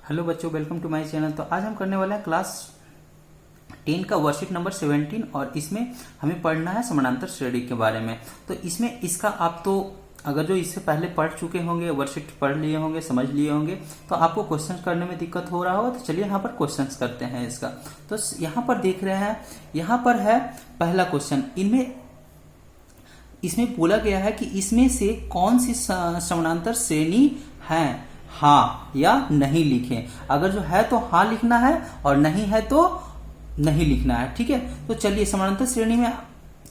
Hello बच्चों, welcome to my channel. तो आज हम करने वाले हैं क्लास 10 का वर्कशीट नंबर 17 और इसमें हमें पढ़ना है समानांतर श्रेणी के बारे में। तो इसमें इसका आप तो अगर जो इससे पहले पढ़ चुके होंगे, वर्कशीट पढ़ लिए होंगे, समझ लिए होंगे, तो आपको क्वेश्चंस करने में दिक्कत हो रहा हो तो चलिए यहाँ पर क्वेश्चंस करते हैं इसका। तो यहाँ पर देख रहे हैं, यहाँ पर है पहला क्वेश्चन। इसमें बोला गया है कि इसमें से कौन सी समानांतर श्रेणी है, हाँ या नहीं लिखें। अगर जो है तो हाँ लिखना है और नहीं है तो नहीं लिखना है। ठीक है, तो चलिए समानांतर श्रेणी में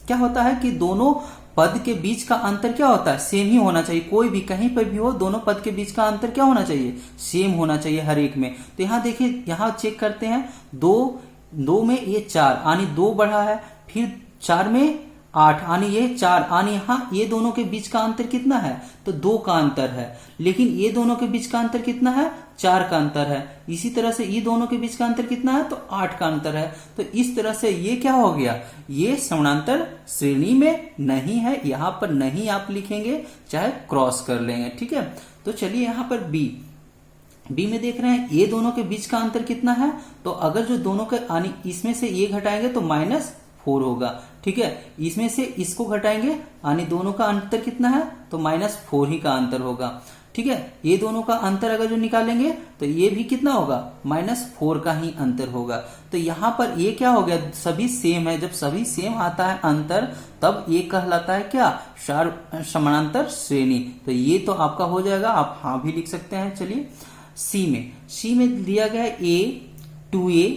क्या होता है कि दोनों पद के बीच का अंतर क्या होता है, सेम ही होना चाहिए। कोई भी कहीं पर भी हो, दोनों पद के बीच का अंतर क्या होना चाहिए, सेम होना चाहिए हर एक में। तो यहाँ देखिए, यहाँ चेक करते हैं, दो में ये 4 यानी 2 बढ़ा है, फिर 4 में 8 यानी ये 4 यानी यहाँ ये दोनों के बीच का अंतर कितना है, तो 2 का अंतर है। लेकिन ये दोनों के बीच का अंतर कितना है, 4 का अंतर है। इसी तरह से ये दोनों के बीच का अंतर कितना है, तो 8 का अंतर है। तो इस तरह से ये क्या हो गया, ये समानांतर श्रेणी में नहीं है। यहाँ पर नहीं आप लिखेंगे, चाहे क्रॉस कर लेंगे। ठीक है, तो चलिए यहाँ पर बी में देख रहे हैं, ये दोनों के बीच का अंतर कितना है, तो अगर जो दोनों के यानी इसमें से ये घटाएंगे तो -4 होगा। ठीक है, इसमें से इसको घटाएंगे यानी दोनों का अंतर कितना है, तो -4 ही का अंतर होगा। ठीक है, ये दोनों का अंतर अगर जो निकालेंगे तो ये भी कितना होगा, -4 का ही अंतर होगा। तो यहाँ पर ये क्या हो गया, सभी सेम है। जब सभी सेम आता है अंतर, तब ये कहलाता है क्या, समानांतर श्रेणी। तो ये तो आपका हो जाएगा, आप हाँ भी लिख सकते हैं। चलिए सी में दिया गया है A, 2A,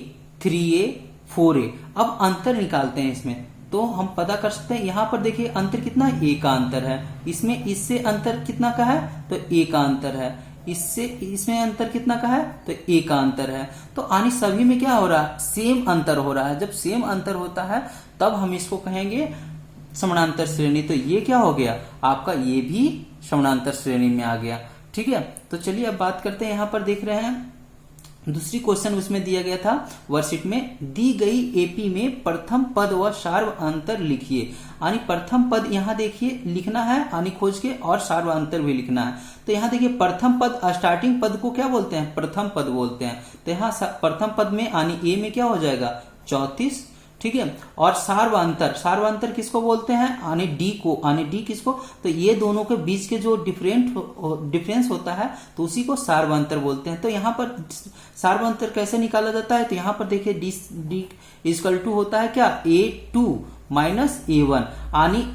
3A, 4A। अब अंतर निकालते हैं इसमें, तो हम पता कर सकते हैं। यहाँ पर देखिए अंतर कितना है, A का अंतर है। इससे अंतर कितना का है, तो A का अंतर है। इसमें अंतर कितना का है, तो A का अंतर है। तो यानी सभी में क्या हो रहा है, सेम अंतर हो रहा है। जब सेम अंतर होता है तब हम इसको कहेंगे समानांतर श्रेणी। तो ये क्या हो गया आपका, ये भी समानांतर श्रेणी में आ गया। ठीक है, तो चलिए अब बात करते हैं। यहाँ पर देख रहे हैं दूसरी क्वेश्चन उसमें दिया गया था वर्कशीट में, दी गई एपी में प्रथम पद व सार्व अंतर लिखिए। यानी प्रथम पद यहाँ देखिए लिखना है यानी खोज के, और सार्व अंतर भी लिखना है। तो यहाँ देखिए प्रथम पद, स्टार्टिंग पद को क्या बोलते हैं, प्रथम पद बोलते हैं। तो यहाँ प्रथम पद में यानी ए में क्या हो जाएगा, 34। ठीक है, और सार्वांतर किसको बोलते हैं, यानी डी को, यानी डी किसको, तो ये दोनों के बीच के जो डिफरेंस होता है तो उसी को सार्वांतर बोलते हैं। तो यहाँ पर सार्वांतर कैसे निकाला जाता है, तो यहाँ पर देखिए डी इक्वल टू होता है क्या, A2 माइनस A1, यानी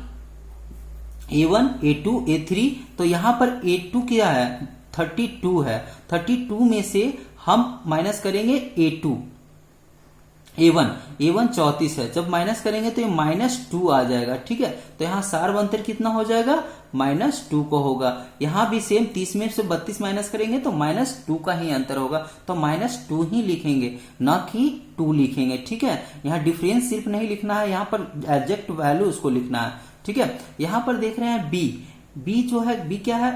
A1, A2, A3। तो यहाँ पर A2 क्या है, 32 है। 32 में से हम माइनस करेंगे A1 34 है। जब माइनस करेंगे तो ये -2 आ जाएगा। ठीक है, तो यहाँ सार्व अंतर कितना हो जाएगा, -2 को होगा। यहाँ भी सेम, 30 में से 32 माइनस करेंगे तो -2 का ही अंतर होगा। तो -2 ही लिखेंगे, ना कि 2 लिखेंगे। ठीक है, यहाँ डिफरेंस सिर्फ नहीं लिखना है, यहाँ पर एग्जैक्ट वैल्यू उसको लिखना है। ठीक है, यहाँ पर देख रहे हैं बी जो है, बी क्या है,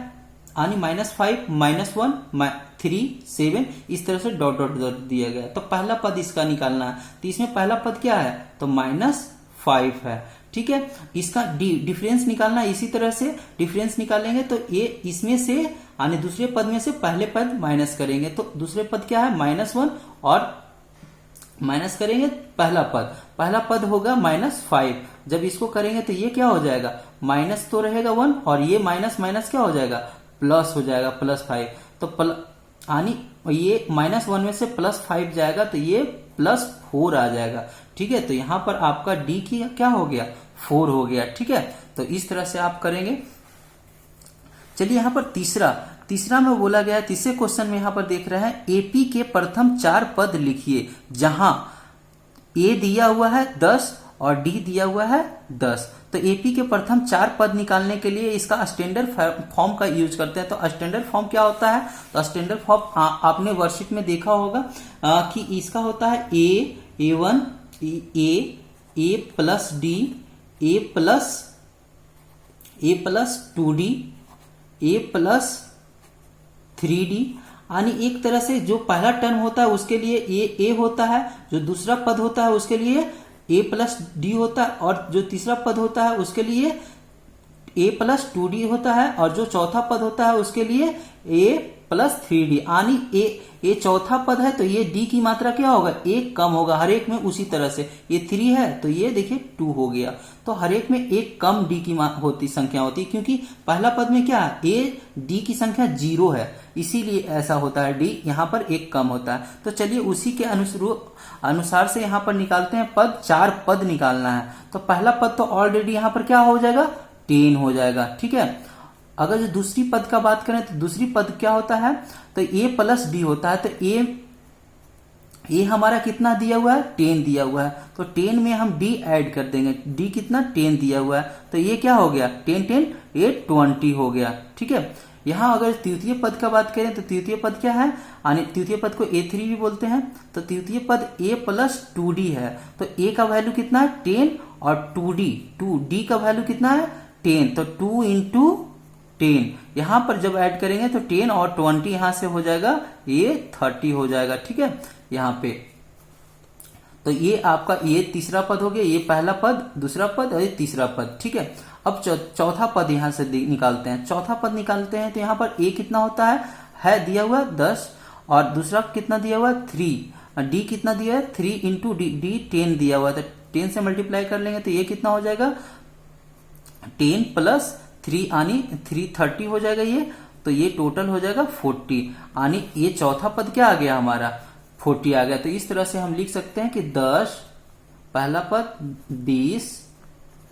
यानी -5, -1, 3, 7, इस तरह से डॉट डॉट डॉट दिया गया। तो पहला पद इसका निकालना है। तो इसमें पहला पद क्या है, तो -5 है। ठीक है, इसका डिफरेंस निकालना है। इसी तरह से डिफरेंस निकालेंगे तो ये इसमें से यानी दूसरे पद में से पहले पद माइनस करेंगे। तो दूसरे पद क्या है, -1, और माइनस करेंगे पहला पद होगा -5। जब इसको करेंगे तो ये क्या हो जाएगा, माइनस तो रहेगा 1, और ये माइनस माइनस क्या हो जाएगा, प्लस हो जाएगा, +5। तो यानी ये -1 में से +5 जाएगा तो ये +4 आ जाएगा। ठीक है, तो यहां पर आपका डी की क्या हो गया, 4 हो गया। ठीक है, तो इस तरह से आप करेंगे। चलिए यहाँ पर तीसरा में बोला गया है, तीसरे क्वेश्चन में यहाँ पर देख रहे हैं, एपी के प्रथम 4 पद लिखिए जहां ए दिया हुआ है 10 और डी दिया हुआ है 10। तो एपी के प्रथम 4 पद निकालने के लिए इसका स्टैंडर्ड फॉर्म का यूज करते हैं। तो स्टैंडर्ड फॉर्म क्या होता है, तो स्टैंडर्ड फॉर्म आपने वर्कशीट में देखा होगा कि इसका होता है A1, A plus D, A plus 2D, A plus 3D। यानी एक तरह से जो पहला टर्म होता है उसके लिए A होता है, जो दूसरा पद होता है उसके लिए A प्लस D होता है, और जो तीसरा पद होता है उसके लिए A प्लस 2D होता है, और जो चौथा पद होता है उसके लिए A प्लस 3d यानी ए चौथा पद है तो ये डी की मात्रा क्या होगा, एक कम होगा हर एक में। उसी तरह से ये 3 है तो ये देखिए 2 हो गया। तो हर एक में एक कम डी की संख्या होती है, क्योंकि पहला पद में क्या है, ए डी की संख्या 0 है, इसीलिए ऐसा होता है, डी यहाँ पर एक कम होता है। तो चलिए उसी के अनुसार से यहाँ पर निकालते हैं पद। 4 पद निकालना है। तो पहला पद तो ऑलरेडी यहाँ पर क्या हो जाएगा, 10 हो जाएगा। ठीक है, अगर जो दूसरी पद का बात करें तो दूसरी पद क्या होता है, तो ए प्लस डी होता है। तो ए हमारा कितना दिया हुआ है, 10 दिया हुआ है, तो 10 में हम डी ऐड कर देंगे। डी कितना, 10 दिया हुआ है, तो ये क्या हो गया, 10 ये 20 हो गया। ठीक है, यहां अगर तृतीय पद का बात करें तो तृतीय पद क्या है, तृतीय पद को A3 भी बोलते हैं। तो तृतीय पद a प्लस 2d है। तो a का वैल्यू कितना है, 10, और 2d का वैल्यू कितना है, 10, तो 2 इंटू 10 यहां पर जब ऐड करेंगे तो 10 और 20 यहां से हो जाएगा, ये 30 हो जाएगा। ठीक है, यहां पे तो ये आपका ये तीसरा पद हो गया, ये पहला पद, दूसरा पद और ये तीसरा पद। ठीक है, अब चौथा पद यहां से निकालते हैं। चौथा पद निकालते हैं तो यहां पर a कितना होता है दिया हुआ 10, और दूसरा कितना दिया हुआ 3, d कितना दिया है 3 इंटू डी 10 दिया हुआ है। तो 10 से मल्टीप्लाई कर लेंगे तो ये कितना हो जाएगा, 10 प्लस 3 यानी 330 हो जाएगा ये। तो ये टोटल हो जाएगा 40, यानी ये चौथा पद क्या आ गया हमारा, 40 आ गया। तो इस तरह से हम लिख सकते हैं कि 10, पहला पद 20,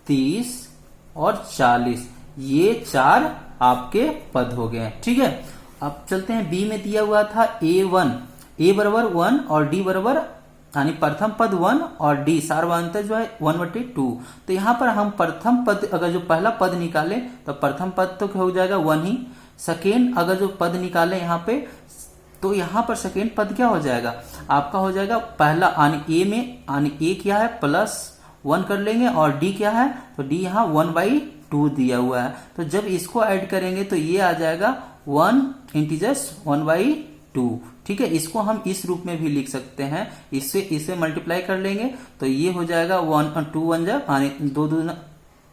30 और 40, ये 4 आपके पद हो गए। ठीक है, अब चलते हैं बी में दिया हुआ था A1, a बराबर 1 और d बराबर, यानी प्रथम पद 1 और d सार्वधातुक जो है 1/2। तो यहां पर हम प्रथम पद, अगर जो पहला पद निकाले तो प्रथम पद तो हो जाएगा 1 ही। सेकेंड अगर जो पद निकाले यहाँ पे, तो यहाँ पर सेकेंड पद क्या हो जाएगा आपका, हो जाएगा पहला, यानी a में, यानी a क्या है +1 कर लेंगे, और d क्या है, तो d यहाँ 1/2 दिया हुआ है। तो जब इसको ऐड करेंगे तो ये आ जाएगा 1 इंटीजर्स 1/2। ठीक है, इसको हम इस रूप में भी लिख सकते हैं, इसे मल्टीप्लाई कर लेंगे तो ये हो जाएगा 1 और 2 1 जा, यानी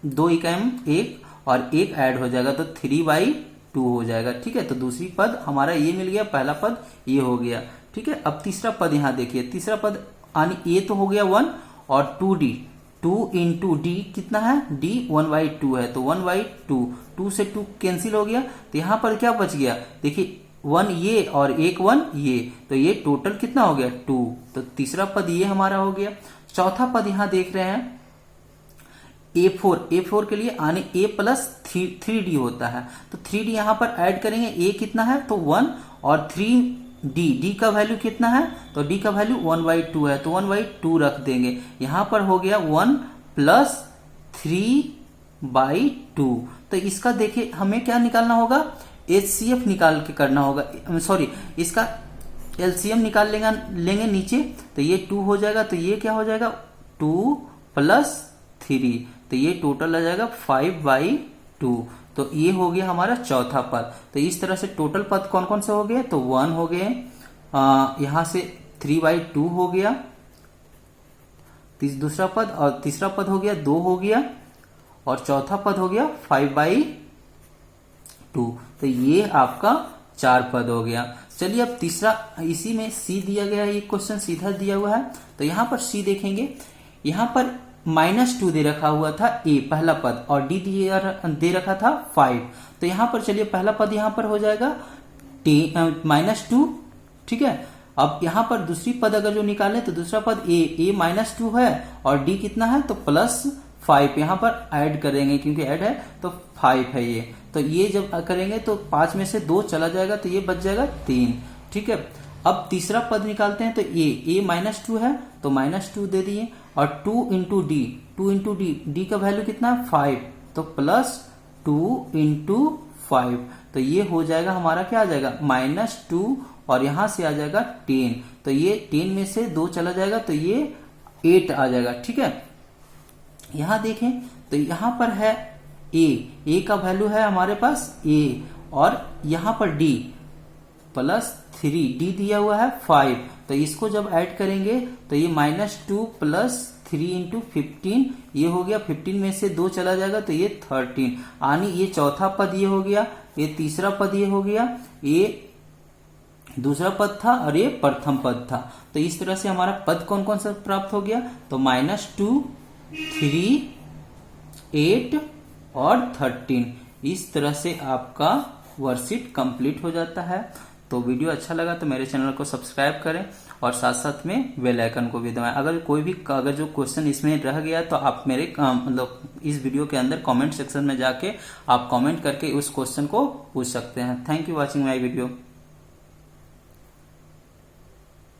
2 इकाई 1 और 1 ऐड हो जाएगा तो 3/2 हो जाएगा। ठीक है, तो दूसरी पद हमारा ये मिल गया, पहला पद ये हो गया। ठीक है, अब तीसरा पद यहाँ देखिए, तीसरा पद यानी a तो हो गया 1 और 2d, 2 इंटू डी कितना है, d 1/2 है, तो 1/2, 2 से 2 कैंसिल हो गया, तो यहाँ पर क्या बच गया, देखिए 1 ये और 1 ये, तो ये टोटल कितना हो गया 2। तो तीसरा पद ये हमारा हो गया। चौथा पद यहाँ देख रहे हैं A4 के लिए यानी a प्लस 3d होता है। तो 3d यहाँ पर ऐड करेंगे, a कितना है तो 1 और 3d का वैल्यू कितना है, तो d का वैल्यू 1/2 है, तो 1/2 रख देंगे। यहाँ पर हो गया 1 प्लस 3/2। तो इसका देखिए हमें क्या निकालना होगा, HCF निकाल के करना होगा, सॉरी इसका LCM निकाल लेंगे नीचे, तो ये 2 हो जाएगा, तो ये क्या हो जाएगा 2 प्लस 3, तो ये टोटल आ जाएगा 5/2। तो ये हो गया हमारा चौथा पद। तो इस तरह से टोटल पद कौन कौन से हो गए, तो 1 हो गए, यहां से 3/2 हो गया दूसरा पद, और तीसरा पद हो गया 2 हो गया, और चौथा पद हो गया 5/2। तो ये आपका 4 पद हो गया। चलिए अब तीसरा, इसी में C दिया गया है, ये क्वेश्चन सीधा दिया हुआ है। तो यहां पर C देखेंगे, यहां पर -2 दे रखा हुआ था A पहला पद, और D दे रखा था 5। तो यहां पर चलिए पहला पद यहां पर हो जाएगा -2। ठीक है, अब यहां पर दूसरी पद अगर जो निकाले तो दूसरा पद A -2 है, और D कितना है तो +5, यहां पर ऐड करेंगे क्योंकि ऐड है तो 5 है ये। तो ये जब करेंगे तो 5 में से 2 चला जाएगा, तो ये बच जाएगा 3। ठीक है, अब तीसरा पद निकालते हैं तो A -2 है तो -2 दे दिए, और 2 इंटू डी का वैल्यू कितना है 5, तो +2 इंटू 5, तो ये हो जाएगा हमारा क्या आ जाएगा -2, और यहां से आ जाएगा 10, तो ये 10 में से 2 चला जाएगा, तो ये 8 आ जाएगा। ठीक है, यहां देखें तो यहां पर है A का वैल्यू है हमारे पास A, और यहां पर D +3, D दिया हुआ है 5, तो इसको जब ऐड करेंगे तो ये -2 प्लस 3 इंटू 15, ये हो गया 15 में से 2 चला जाएगा, तो ये 13, यानी ये चौथा पद ये हो गया, ये तीसरा पद ये हो गया, ये दूसरा पद था और ये प्रथम पद था। तो इस तरह से हमारा पद कौन कौन सा प्राप्त हो गया, तो -2, 3, 8 और 13। इस तरह से आपका वर्कशीट कंप्लीट हो जाता है। तो वीडियो अच्छा लगा तो मेरे चैनल को सब्सक्राइब करें और साथ साथ में बेल आइकन को भी दबाएं। अगर जो क्वेश्चन इसमें रह गया तो आप मेरे मतलब इस वीडियो के अंदर कमेंट सेक्शन में जाके आप कमेंट करके उस क्वेश्चन को पूछ सकते हैं। Thank you watching my video.